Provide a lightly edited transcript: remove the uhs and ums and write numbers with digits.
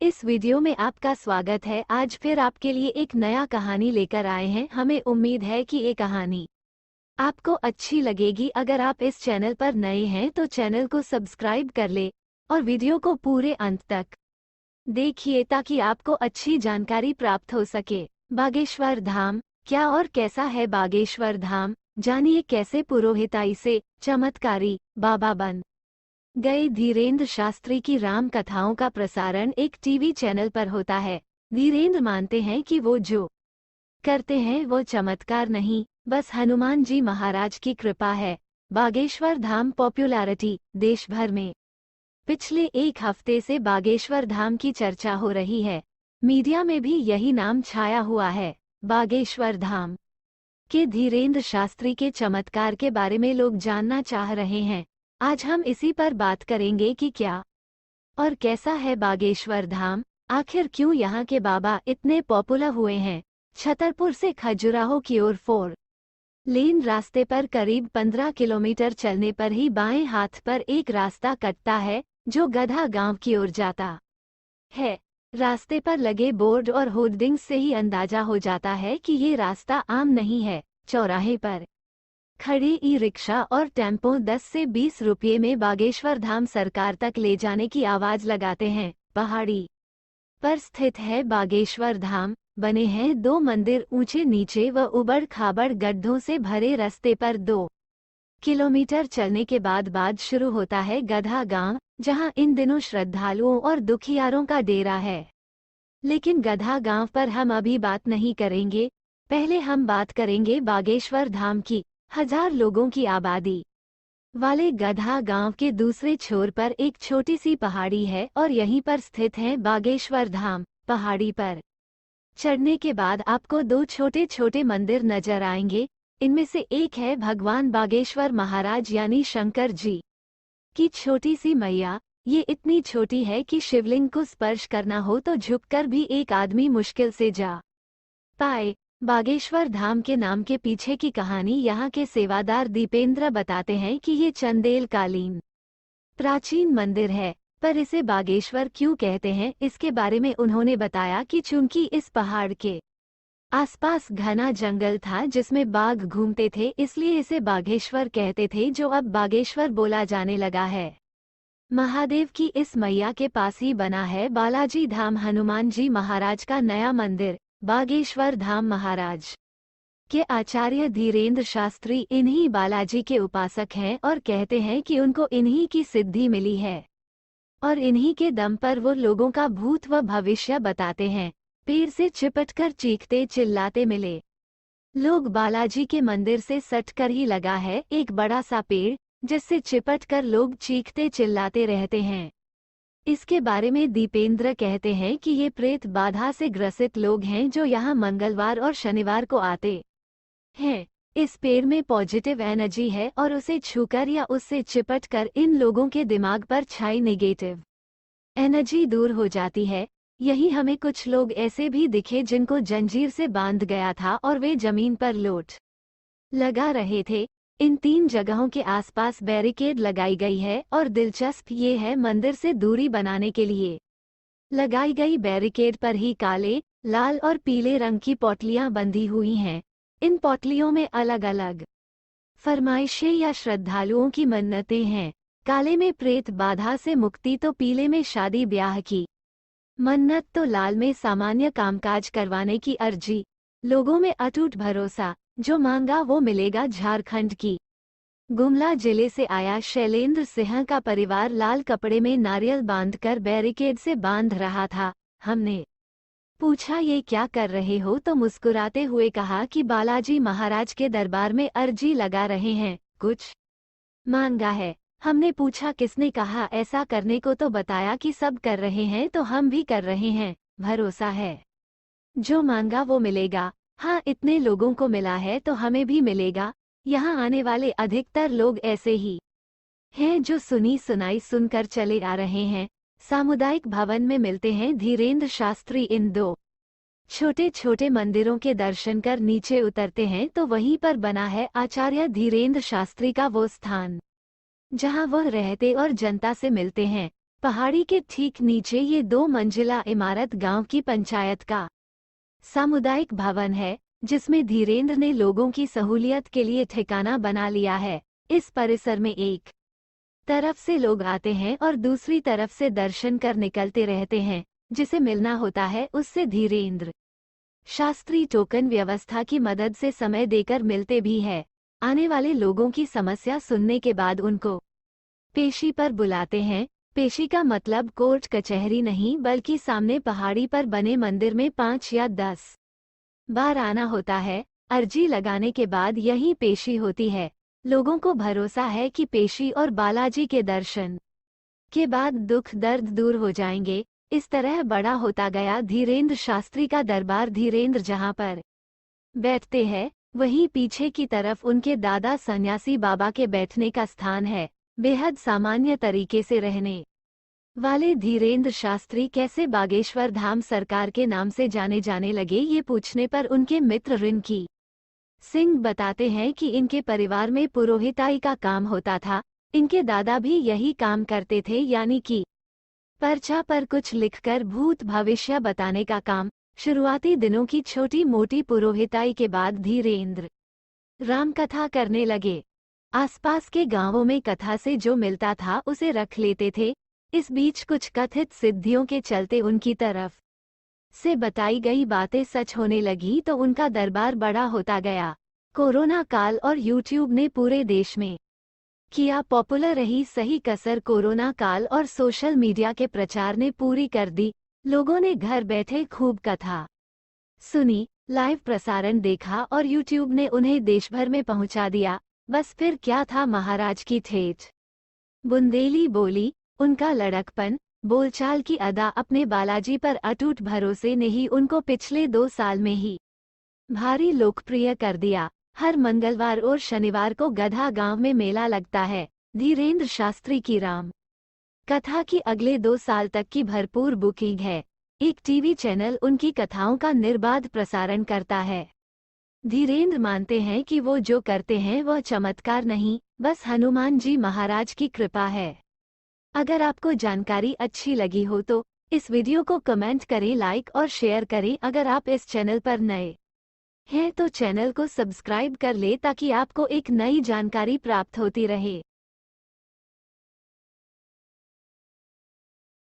इस वीडियो में आपका स्वागत है। आज फिर आपके लिए एक नया कहानी लेकर आए हैं। हमें उम्मीद है कि ये कहानी आपको अच्छी लगेगी। अगर आप इस चैनल पर नए हैं तो चैनल को सब्सक्राइब कर ले और वीडियो को पूरे अंत तक देखिए ताकि आपको अच्छी जानकारी प्राप्त हो सके। बागेश्वर धाम, क्या और कैसा है बागेश्वर धाम? जानिए कैसे पुरोहिताई से चमत्कारी बाबा बन गए। धीरेन्द्र शास्त्री की राम कथाओं का प्रसारण एक टीवी चैनल पर होता है। धीरेन्द्र मानते हैं कि वो जो करते हैं वो चमत्कार नहीं, बस हनुमान जी महाराज की कृपा है। बागेश्वर धाम पॉपुलैरिटी देश भर में पिछले एक हफ्ते से बागेश्वर धाम की चर्चा हो रही है। मीडिया में भी यही नाम छाया हुआ है। बागेश्वर धाम के धीरेन्द्र शास्त्री के चमत्कार के बारे में लोग जानना चाह रहे हैं। आज हम इसी पर बात करेंगे कि क्या और कैसा है बागेश्वर धाम, आखिर क्यों यहाँ के बाबा इतने पॉपुलर हुए हैं। छतरपुर से खजुराहो की ओर 4 लेन रास्ते पर करीब 15 किलोमीटर चलने पर ही बाएं हाथ पर एक रास्ता कटता है जो गधा गांव की ओर जाता है। रास्ते पर लगे बोर्ड और होर्डिंग्स से ही अंदाजा हो जाता है कि ये रास्ता आम नहीं है। चौराहे पर खड़े ई रिक्शा और टेम्पो 10 से 20 रुपये में बागेश्वर धाम सरकार तक ले जाने की आवाज लगाते हैं। पहाड़ी पर स्थित है बागेश्वर धाम। बने हैं 2 मंदिर ऊंचे नीचे व उबड़ खाबड़ गड्ढों से भरे रास्ते पर 2 किलोमीटर चलने के बाद शुरू होता है गधा गांव, जहां इन दिनों श्रद्धालुओं और दुखियारों का डेरा है। लेकिन गधा गांव पर हम अभी बात नहीं करेंगे। पहले हम बात करेंगे बागेश्वर धाम की। 1000 लोगों की आबादी वाले गधा गांव के दूसरे छोर पर एक छोटी सी पहाड़ी है और यहीं पर स्थित है बागेश्वर धाम। पहाड़ी पर चढ़ने के बाद आपको 2 छोटे छोटे मंदिर नजर आएंगे। इनमें से एक है भगवान बागेश्वर महाराज यानी शंकर जी की छोटी सी मैया। ये इतनी छोटी है कि शिवलिंग को स्पर्श करना हो तो झुककर भी एक आदमी मुश्किल से जा पाए। बागेश्वर धाम के नाम के पीछे की कहानी यहाँ के सेवादार दीपेंद्र बताते हैं कि ये चंदेल कालीन प्राचीन मंदिर है, पर इसे बागेश्वर क्यों कहते हैं इसके बारे में उन्होंने बताया कि चूंकि इस पहाड़ के आसपास घना जंगल था जिसमें बाघ घूमते थे, इसलिए इसे बागेश्वर कहते थे, जो अब बागेश्वर बोला जाने लगा है। महादेव की इस मैया के पास ही बना है बालाजी धाम, हनुमान जी महाराज का नया मंदिर। बागेश्वर धाम महाराज के आचार्य धीरेन्द्र शास्त्री इन्हीं बालाजी के उपासक हैं और कहते हैं कि उनको इन्हीं की सिद्धि मिली है और इन्हीं के दम पर वो लोगों का भूत व भविष्य बताते हैं। पेड़ से चिपटकर चीखते चिल्लाते मिले। लोग बालाजी के मंदिर से सटकर ही लगा है एक बड़ा सा पेड़, जिससे चिपटकर लोग चीखते चिल्लाते रहते हैं। इसके बारे में दीपेंद्र कहते हैं कि ये प्रेत बाधा से ग्रसित लोग हैं जो यहाँ मंगलवार और शनिवार को आते हैं। इस पेड़ में पॉजिटिव एनर्जी है और उसे छूकर या उससे चिपटकर इन लोगों के दिमाग पर छाई नेगेटिव एनर्जी दूर हो जाती है। यही हमें कुछ लोग ऐसे भी दिखे जिनको जंजीर से बांध गया था और वे जमीन पर लोट लगा रहे थे। इन 3 जगहों के आसपास बैरिकेड लगाई गई है और दिलचस्प ये है मंदिर से दूरी बनाने के लिए लगाई गई बैरिकेड पर ही काले, लाल और पीले रंग की पौटलियां बंधी हुई हैं। इन पौटलियों में अलग अलग फरमाइशें या श्रद्धालुओं की मन्नतें हैं। काले में प्रेत बाधा से मुक्ति तो पीले में शादी ब्याह की मन्नत तो लाल में सामान्य कामकाज करवाने की अर्जी। लोगों में अटूट भरोसा, जो मांगा वो मिलेगा। झारखंड की गुमला जिले से आया शैलेंद्र सिंह का परिवार लाल कपड़े में नारियल बांधकर बैरिकेड से बांध रहा था। हमने पूछा ये क्या कर रहे हो तो मुस्कुराते हुए कहा कि बालाजी महाराज के दरबार में अर्जी लगा रहे हैं, कुछ मांगा है। हमने पूछा किसने कहा ऐसा करने को तो बताया कि सब कर रहे हैं तो हम भी कर रहे हैं। भरोसा है, जो मांगा वो मिलेगा। हाँ, इतने लोगों को मिला है तो हमें भी मिलेगा। यहाँ आने वाले अधिकतर लोग ऐसे ही हैं जो सुनी सुनाई सुनकर चले आ रहे हैं। सामुदायिक भवन में मिलते हैं धीरेन्द्र शास्त्री। इन 2 छोटे छोटे मंदिरों के दर्शन कर नीचे उतरते हैं तो वहीं पर बना है आचार्य धीरेन्द्र शास्त्री का वो स्थान जहां वह रहते और जनता से मिलते हैं। पहाड़ी के ठीक नीचे ये 2 मंजिला इमारत गांव की पंचायत का सामुदायिक भवन है, जिसमें धीरेन्द्र ने लोगों की सहूलियत के लिए ठिकाना बना लिया है। इस परिसर में एक तरफ से लोग आते हैं और दूसरी तरफ से दर्शन कर निकलते रहते हैं। जिसे मिलना होता है उससे धीरेन्द्र शास्त्री टोकन व्यवस्था की मदद से समय देकर मिलते भी है। आने वाले लोगों की समस्या सुनने के बाद उनको पेशी पर बुलाते हैं। पेशी का मतलब कोर्ट कचहरी नहीं, बल्कि सामने पहाड़ी पर बने मंदिर में 5 या 10 बार आना होता है। अर्जी लगाने के बाद यही पेशी होती है। लोगों को भरोसा है कि पेशी और बालाजी के दर्शन के बाद दुख दर्द दूर हो जाएंगे। इस तरह बड़ा होता गया धीरेन्द्र शास्त्री का दरबार। धीरेन्द्र जहाँ पर बैठते हैं वहीं पीछे की तरफ उनके दादा सन्यासी बाबा के बैठने का स्थान है। बेहद सामान्य तरीके से रहने वाले धीरेन्द्र शास्त्री कैसे बागेश्वर धाम सरकार के नाम से जाने जाने लगे, ये पूछने पर उनके मित्र रिंकी सिंह बताते हैं कि इनके परिवार में पुरोहिताई का काम होता था। इनके दादा भी यही काम करते थे, यानी कि पर्चा पर कुछ लिखकर भूत भविष्य बताने का काम। शुरुआती दिनों की छोटी मोटी पुरोहिताई के बाद धीरेन्द्र रामकथा करने लगे। आसपास के गांवों में कथा से जो मिलता था उसे रख लेते थे। इस बीच कुछ कथित सिद्धियों के चलते उनकी तरफ से बताई गई बातें सच होने लगी तो उनका दरबार बड़ा होता गया। कोरोना काल और यूट्यूब ने पूरे देश में किया पॉपुलर रही सही कसर। कोरोना काल और सोशल मीडिया के प्रचार ने पूरी कर दी। लोगों ने घर बैठे खूब कथा सुनी, लाइव प्रसारण देखा और यूट्यूब ने उन्हें देश भर में पहुंचा दिया। बस फिर क्या था महाराज की ठेठ बुंदेली बोली, उनका लड़कपन, बोलचाल की अदा, अपने बालाजी पर अटूट भरोसे ने ही उनको पिछले 2 साल में ही भारी लोकप्रिय कर दिया। हर मंगलवार और शनिवार को गधा गांव में मेला लगता है। धीरेन्द्र शास्त्री की राम कथा की अगले 2 साल तक की भरपूर बुकिंग है। एक टीवी चैनल उनकी कथाओं का निर्बाध प्रसारण करता है। धीरेन्द्र मानते हैं कि वो जो करते हैं वह चमत्कार नहीं, बस हनुमान जी महाराज की कृपा है। अगर आपको जानकारी अच्छी लगी हो तो इस वीडियो को कमेंट करें, लाइक और शेयर करें। अगर आप इस चैनल पर नए हैं तो चैनल को सब्सक्राइब कर ले ताकि आपको एक नई जानकारी प्राप्त होती रहे।